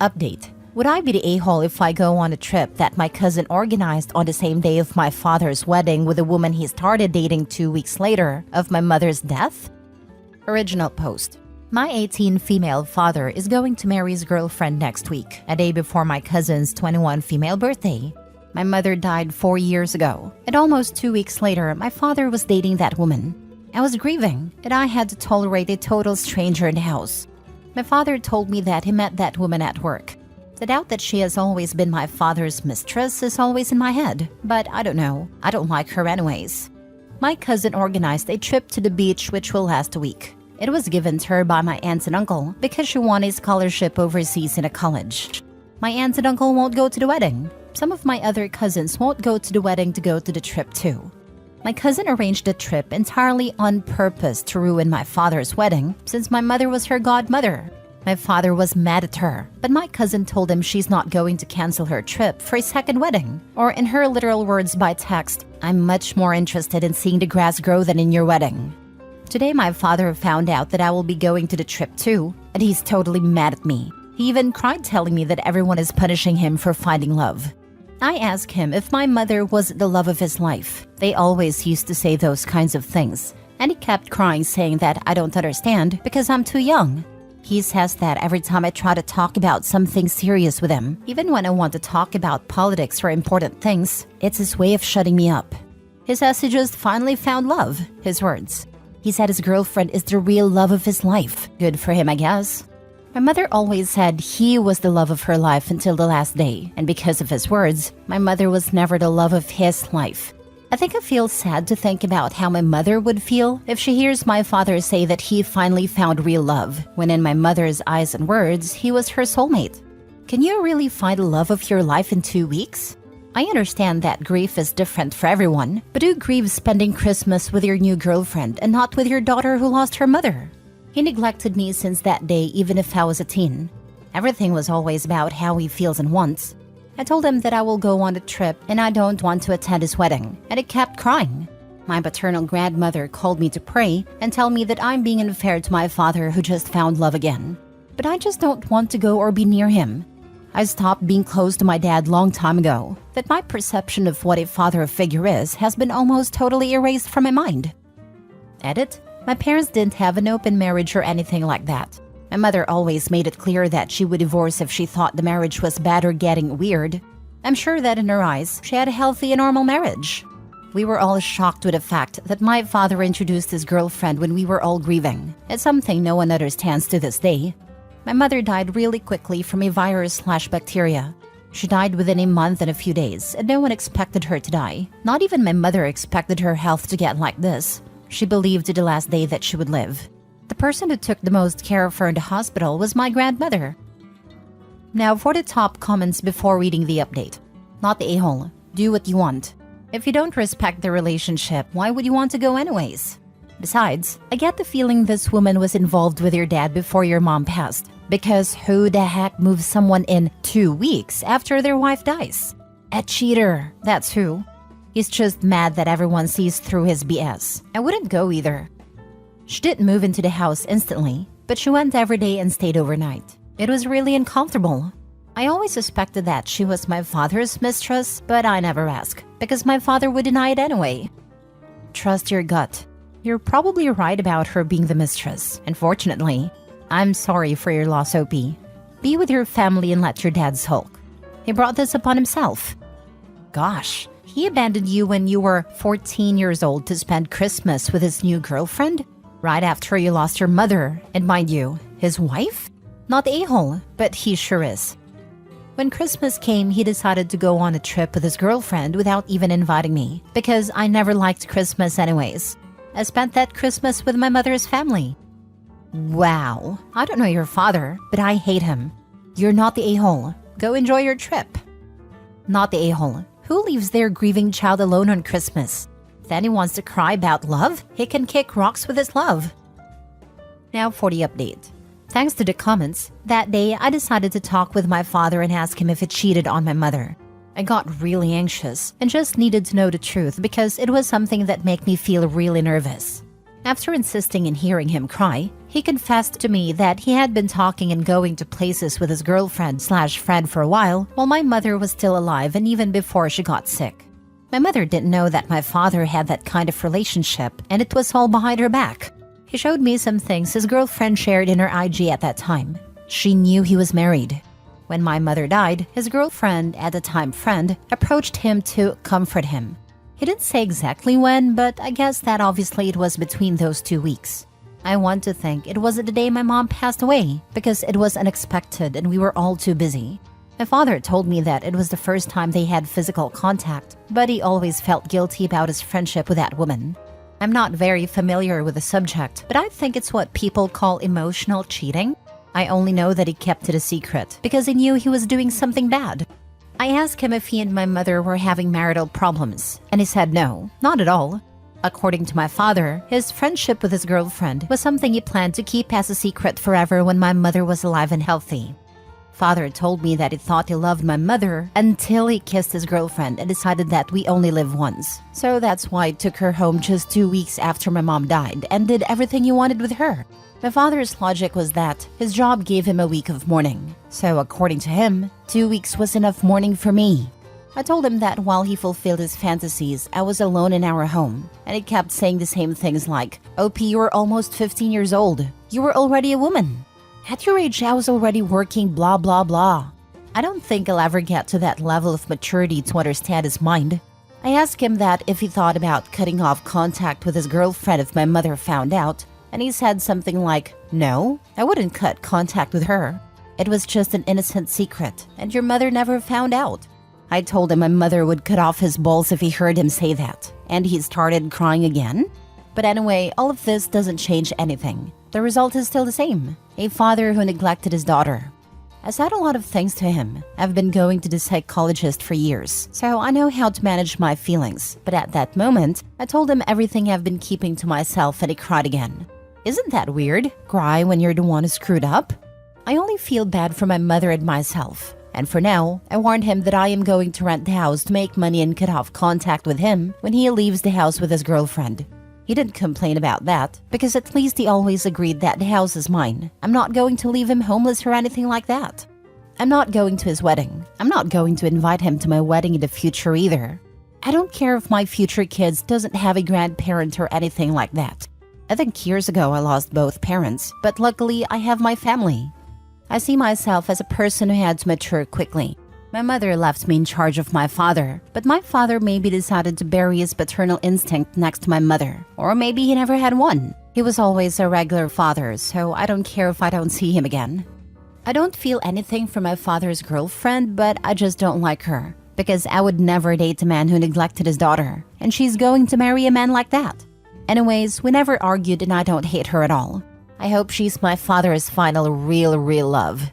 Update. Would I be the a-hole if I go on a trip that my cousin organized on the same day of my father's wedding with a woman he started dating 2 weeks later of my mother's death? Original post. My 18 female father is going to marry his girlfriend next week, a day before my cousin's 21 female birthday. My mother died 4 years ago, and almost 2 weeks later, my father was dating that woman. I was grieving, and I had to tolerate a total stranger in the house. My father told me that he met that woman at work. The doubt that she has always been my father's mistress is always in my head, but I don't know. I don't like her anyways. My cousin organized a trip to the beach which will last a week. It was given to her by my aunt and uncle because she won a scholarship overseas in a college. My aunt and uncle won't go to the wedding. Some of my other cousins won't go to the wedding to go to the trip too. My cousin arranged the trip entirely on purpose to ruin my father's wedding since my mother was her godmother. My father was mad at her, but my cousin told him she's not going to cancel her trip for a second wedding. Or in her literal words by text, I'm much more interested in seeing the grass grow than in your wedding. Today my father found out that I will be going to the trip too, and he's totally mad at me. He even cried telling me that everyone is punishing him for finding love. I asked him if my mother was the love of his life. They always used to say those kinds of things, and he kept crying saying that I don't understand because I'm too young. He says that every time I try to talk about something serious with him, even when I want to talk about politics or important things, it's his way of shutting me up. He says he just finally found love, his words. He said his girlfriend is the real love of his life. Good for him, I guess. My mother always said he was the love of her life until the last day, and because of his words, my mother was never the love of his life. I think I feel sad to think about how my mother would feel if she hears my father say that he finally found real love, when in my mother's eyes and words, he was her soulmate. Can you really find the love of your life in 2 weeks? I understand that grief is different for everyone, but who grieves spending Christmas with your new girlfriend and not with your daughter who lost her mother? He neglected me since that day even if I was a teen. Everything was always about how he feels and wants. I told him that I will go on the trip and I don't want to attend his wedding, and he kept crying. My paternal grandmother called me to pray and tell me that I'm being unfair to my father who just found love again. But I just don't want to go or be near him. I stopped being close to my dad long time ago, that my perception of what a father figure is has been almost totally erased from my mind. Edit. My parents didn't have an open marriage or anything like that. My mother always made it clear that she would divorce if she thought the marriage was bad or getting weird. I'm sure that in her eyes, she had a healthy and normal marriage. We were all shocked with the fact that my father introduced his girlfriend when we were all grieving. It's something no one understands to this day. My mother died really quickly from a virus/bacteria. She died within a month and a few days, and no one expected her to die. Not even my mother expected her health to get like this. She believed to the last day that she would live. The person who took the most care of her in the hospital was my grandmother. Now for the top comments before reading the update. Not the a-hole. Do what you want. If you don't respect the relationship, why would you want to go anyways? Besides, I get the feeling this woman was involved with your dad before your mom passed. Because who the heck moves someone in 2 weeks after their wife dies? A cheater, that's who. He's just mad that everyone sees through his BS. I wouldn't go either. She didn't move into the house instantly, but she went every day and stayed overnight. It was really uncomfortable. I always suspected that she was my father's mistress, but I never asked, because my father would deny it anyway. Trust your gut. You're probably right about her being the mistress. Unfortunately, I'm sorry for your loss, OP. Be with your family and let your dad sulk. He brought this upon himself. Gosh, he abandoned you when you were 14 years old to spend Christmas with his new girlfriend? Right after you lost your mother, and mind you, his wife? Not the a-hole, but he sure is. When Christmas came, he decided to go on a trip with his girlfriend without even inviting me, because I never liked Christmas anyways. I spent that Christmas with my mother's family. Wow, I don't know your father, but I hate him. You're not the a-hole. Go enjoy your trip. Not the a-hole. Who leaves their grieving child alone on Christmas? If anyone wants to cry about love, he can kick rocks with his love. Now for the update. Thanks to the comments, that day I decided to talk with my father and ask him if he cheated on my mother. I got really anxious and just needed to know the truth because it was something that made me feel really nervous. After insisting in hearing him cry, he confessed to me that he had been talking and going to places with his girlfriend/friend for a while my mother was still alive and even before she got sick. My mother didn't know that my father had that kind of relationship, and it was all behind her back. He showed me some things his girlfriend shared in her IG at that time. She knew he was married. When my mother died, his girlfriend, at the time friend, approached him to comfort him. He didn't say exactly when, but I guess that obviously it was between those 2 weeks. I want to think it wasn't the day my mom passed away, because it was unexpected and we were all too busy. My father told me that it was the first time they had physical contact, but he always felt guilty about his friendship with that woman. I'm not very familiar with the subject, but I think it's what people call emotional cheating. I only know that he kept it a secret because he knew he was doing something bad. I asked him if he and my mother were having marital problems, and he said no, not at all. According to my father, his friendship with his girlfriend was something he planned to keep as a secret forever when my mother was alive and healthy. Father told me that he thought he loved my mother until he kissed his girlfriend and decided that we only live once. So that's why he took her home just 2 weeks after my mom died and did everything he wanted with her. My father's logic was that his job gave him a week of mourning. So according to him, 2 weeks was enough mourning for me. I told him that while he fulfilled his fantasies, I was alone in our home. And he kept saying the same things like, "OP, you were almost 15 years old. You were already a woman. At your age, I was already working, blah, blah, blah." I don't think I'll ever get to that level of maturity to understand his mind. I asked him that if he thought about cutting off contact with his girlfriend if my mother found out. And he said something like, "No, I wouldn't cut contact with her. It was just an innocent secret, and your mother never found out." I told him my mother would cut off his balls if he heard him say that, and he started crying again. But anyway, all of this doesn't change anything. The result is still the same: a father who neglected his daughter. I said a lot of things to him. I've been going to the psychologist for years, so I know how to manage my feelings. But at that moment, I told him everything I've been keeping to myself, and he cried again. Isn't that weird? Cry when you're the one who screwed up? I only feel bad for my mother and myself. And for now, I warned him that I am going to rent the house to make money and cut off contact with him when he leaves the house with his girlfriend. He didn't complain about that, because at least he always agreed that the house is mine. I'm not going to leave him homeless or anything like that. I'm not going to his wedding. I'm not going to invite him to my wedding in the future either. I don't care if my future kids doesn't have a grandparent or anything like that. I think years ago I lost both parents, but luckily I have my family. I see myself as a person who had to mature quickly. My mother left me in charge of my father, but my father maybe decided to bury his paternal instinct next to my mother. Or maybe he never had one. He was always a regular father, so I don't care if I don't see him again. I don't feel anything for my father's girlfriend, but I just don't like her. Because I would never date a man who neglected his daughter, and she's going to marry a man like that. Anyways, we never argued and I don't hate her at all. I hope she's my father's final real love.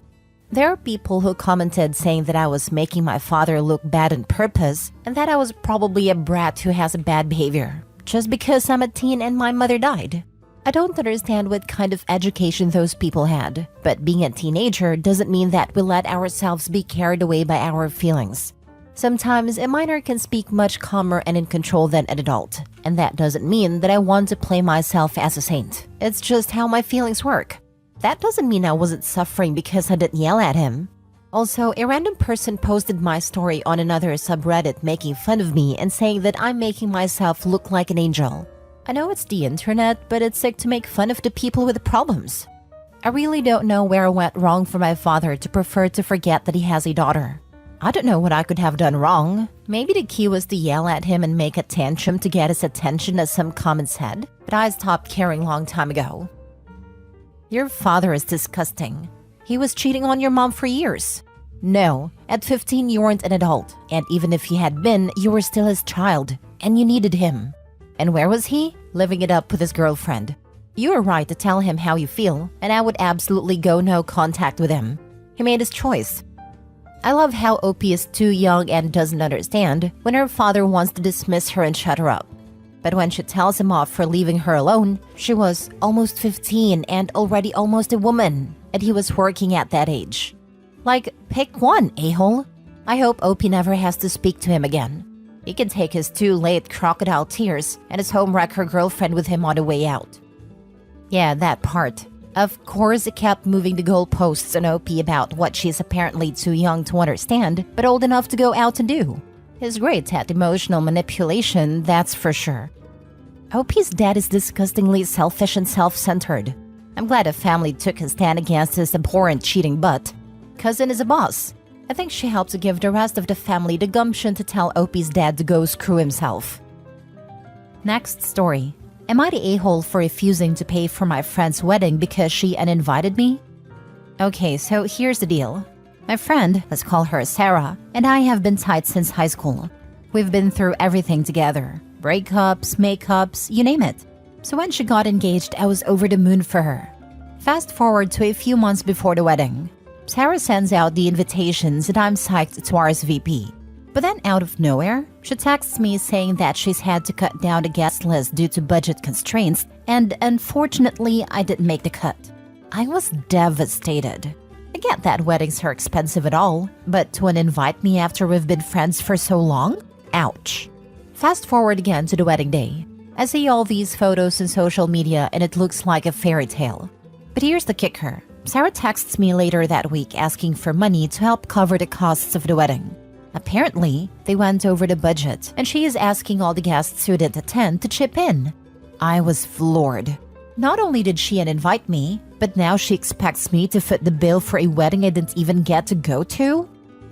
There are people who commented saying that I was making my father look bad on purpose and that I was probably a brat who has a bad behavior, just because I'm a teen and my mother died. I don't understand what kind of education those people had, but being a teenager doesn't mean that we let ourselves be carried away by our feelings. Sometimes a minor can speak much calmer and in control than an adult, and that doesn't mean that I want to play myself as a saint. It's just how my feelings work. That doesn't mean I wasn't suffering because I didn't yell at him. Also, a random person posted my story on another subreddit making fun of me and saying that I'm making myself look like an angel. I know it's the internet, but it's sick to make fun of the people with the problems. I really don't know where I went wrong for my father to prefer to forget that he has a daughter. I don't know what I could have done wrong. Maybe the key was to yell at him and make a tantrum to get his attention, as some comments said, but I stopped caring long time ago. Your father is disgusting. He was cheating on your mom for years. No, at 15 you weren't an adult, and even if he had been, you were still his child, and you needed him. And where was he? Living it up with his girlfriend. You were right to tell him how you feel, and I would absolutely go no contact with him. He made his choice. I love how OP is too young and doesn't understand when her father wants to dismiss her and shut her up. But when she tells him off for leaving her alone, she was almost 15 and already almost a woman, and he was working at that age. Like, pick one, a-hole. I hope OP never has to speak to him again. He can take his too late crocodile tears and his homewrecker girlfriend with him on the way out. Yeah, that part. Of course, it kept moving the goalposts on OP about what she's apparently too young to understand, but old enough to go out and do. He's great at emotional manipulation, that's for sure. OP's dad is disgustingly selfish and self-centered. I'm glad the family took his stand against his abhorrent cheating butt. Cousin is a boss. I think she helped to give the rest of the family the gumption to tell OP's dad to go screw himself. Next story. Am I the a-hole for refusing to pay for my friend's wedding because she uninvited me? Okay, so here's the deal. My friend, let's call her Sarah, and I have been tight since high school. We've been through everything together. Breakups, makeups, you name it. So when she got engaged, I was over the moon for her. Fast forward to a few months before the wedding. Sarah sends out the invitations and I'm psyched to RSVP. But then out of nowhere, she texts me saying that she's had to cut down the guest list due to budget constraints, and unfortunately, I didn't make the cut. I was devastated. I get that weddings are expensive at all, but to uninvite me after we've been friends for so long? Ouch. Fast forward again to the wedding day. I see all these photos on social media and it looks like a fairy tale. But here's the kicker. Sarah texts me later that week asking for money to help cover the costs of the wedding. Apparently, they went over the budget, and she is asking all the guests who didn't attend to chip in. I was floored. Not only did she uninvite me, but now she expects me to foot the bill for a wedding I didn't even get to go to?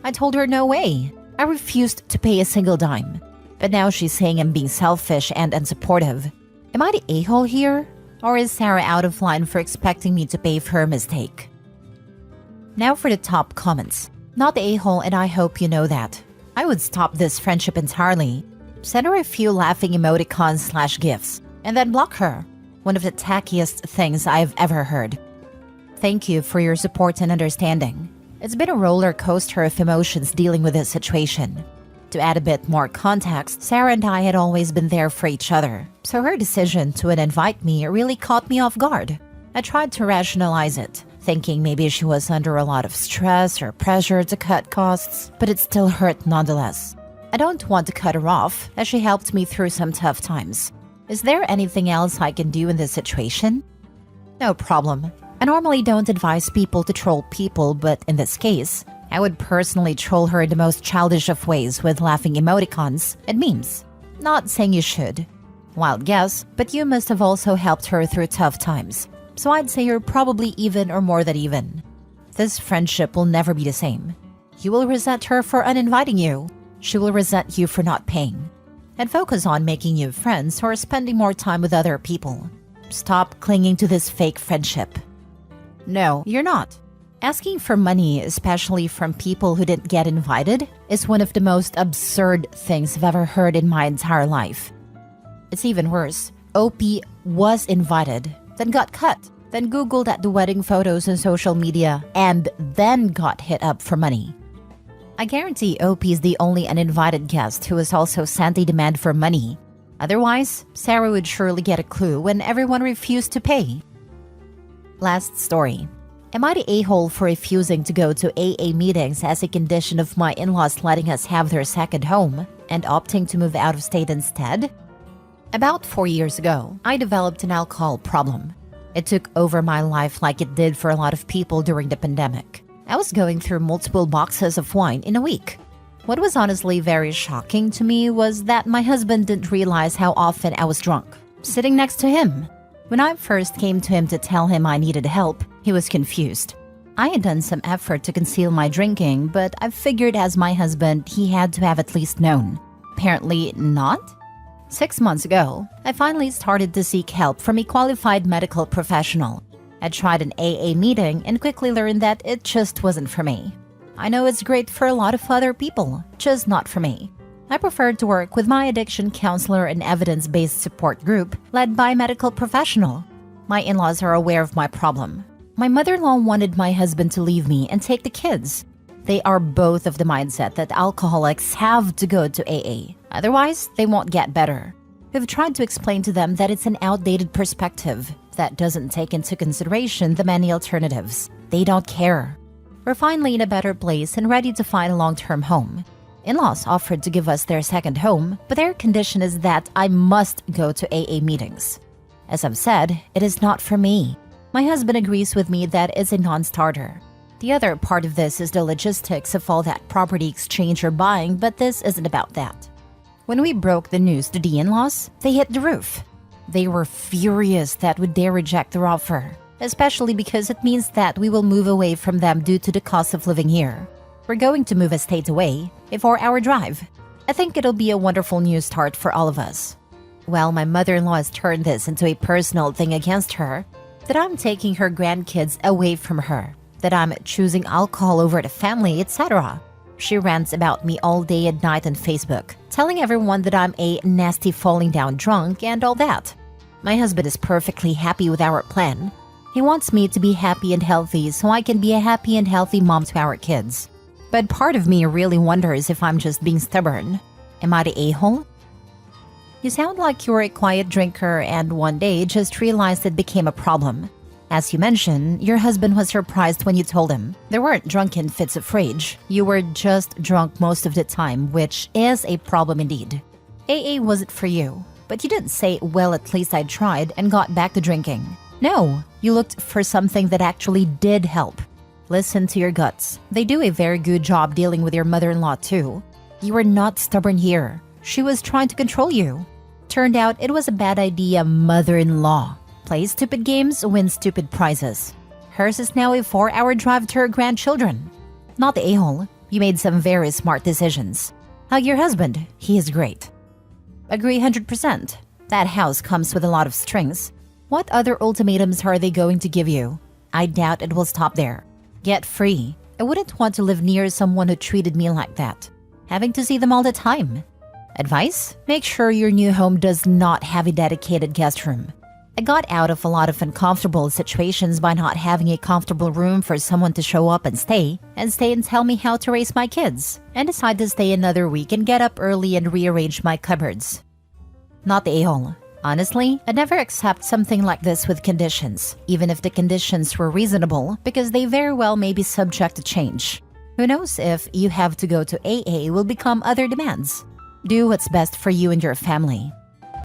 I told her no way. I refused to pay a single dime. But now she's saying I'm being selfish and unsupportive. Am I the a-hole here? Or is Sarah out of line for expecting me to pay for her mistake? Now for the top comments. Not the a-hole, and I hope you know that. I would stop this friendship entirely. Send her a few laughing emoticons/gifs, and then block her. One of the tackiest things I've ever heard. Thank you for your support and understanding. It's been a roller coaster of emotions dealing with this situation. To add a bit more context, Sarah and I had always been there for each other, so her decision to uninvite me really caught me off guard. I tried to rationalize it, thinking maybe she was under a lot of stress or pressure to cut costs, but it still hurt nonetheless. I don't want to cut her off, as she helped me through some tough times. Is there anything else I can do in this situation? No problem. I normally don't advise people to troll people, but in this case, I would personally troll her in the most childish of ways with laughing emoticons and memes. Not saying you should. Wild guess, but you must have also helped her through tough times. So I'd say you're probably even or more than even. This friendship will never be the same. You will resent her for uninviting you. She will resent you for not paying. And focus on making new friends or spending more time with other people. Stop clinging to this fake friendship. No, you're not. Asking for money, especially from people who didn't get invited, is one of the most absurd things I've ever heard in my entire life. It's even worse. OP was invited, then got cut, then Googled at the wedding photos on social media, and then got hit up for money. I guarantee OP is the only uninvited guest who has also sent a demand for money. Otherwise, Sarah would surely get a clue when everyone refused to pay. Last story. Am I the a-hole for refusing to go to AA meetings as a condition of my in-laws letting us have their second home and opting to move out of state instead? About 4 years ago, I developed an alcohol problem. It took over my life like it did for a lot of people during the pandemic. I was going through multiple boxes of wine in a week. What was honestly very shocking to me was that my husband didn't realize how often I was drunk, sitting next to him. When I first came to him to tell him I needed help, he was confused. I had done some effort to conceal my drinking, but I figured as my husband, he had to have at least known. Apparently not. 6 months ago, I finally started to seek help from a qualified medical professional. I tried an AA meeting and quickly learned that it just wasn't for me. I know it's great for a lot of other people, just not for me. I preferred to work with my addiction counselor and evidence-based support group led by a medical professional. My in-laws are aware of my problem. My mother-in-law wanted my husband to leave me and take the kids. They are both of the mindset that alcoholics have to go to AA. Otherwise, they won't get better. We've tried to explain to them that it's an outdated perspective that doesn't take into consideration the many alternatives. They don't care. We're finally in a better place and ready to find a long-term home. In-laws offered to give us their second home, but their condition is that I must go to AA meetings. As I've said, it is not for me. My husband agrees with me that it's a non-starter. The other part of this is the logistics of all that property exchange or buying, but this isn't about that. When we broke the news to the in-laws, they hit the roof. They were furious that we dare reject their offer, especially because it means that we will move away from them due to the cost of living here. We're going to move a state away, a 4-hour drive. I think it'll be a wonderful new start for all of us. Well, my mother-in-law has turned this into a personal thing against her, that I'm taking her grandkids away from her, that I'm choosing alcohol over the family, etc. She rants about me all day and night on Facebook, telling everyone that I'm a nasty falling down drunk and all that. My husband is perfectly happy with our plan. He wants me to be happy and healthy so I can be a happy and healthy mom to our kids. But part of me really wonders if I'm just being stubborn. Am I the a-hole? You sound like you're a quiet drinker and one day just realized it became a problem. As you mentioned, your husband was surprised when you told him. There weren't drunken fits of rage. You were just drunk most of the time, which is a problem indeed. AA wasn't for you, but you didn't say, well, at least I tried and got back to drinking. No, you looked for something that actually did help. Listen to your guts. They do a very good job dealing with your mother-in-law too. You were not stubborn here. She was trying to control you. Turned out it was a bad idea, mother-in-law. Play stupid games, win stupid prizes. Hers is now a 4-hour drive to her grandchildren. Not the a-hole. You made some very smart decisions. Hug your husband. He is great. Agree 100%. That house comes with a lot of strings. What other ultimatums are they going to give you? I doubt it will stop there. Get free. I wouldn't want to live near someone who treated me like that. Having to see them all the time. Advice? Make sure your new home does not have a dedicated guest room. I got out of a lot of uncomfortable situations by not having a comfortable room for someone to show up and stay and tell me how to raise my kids, and decide to stay another week and get up early and rearrange my cupboards. Not the a-hole. Honestly, I'd never accept something like this with conditions, even if the conditions were reasonable, because they very well may be subject to change. Who knows if you have to go to AA will become other demands. Do what's best for you and your family.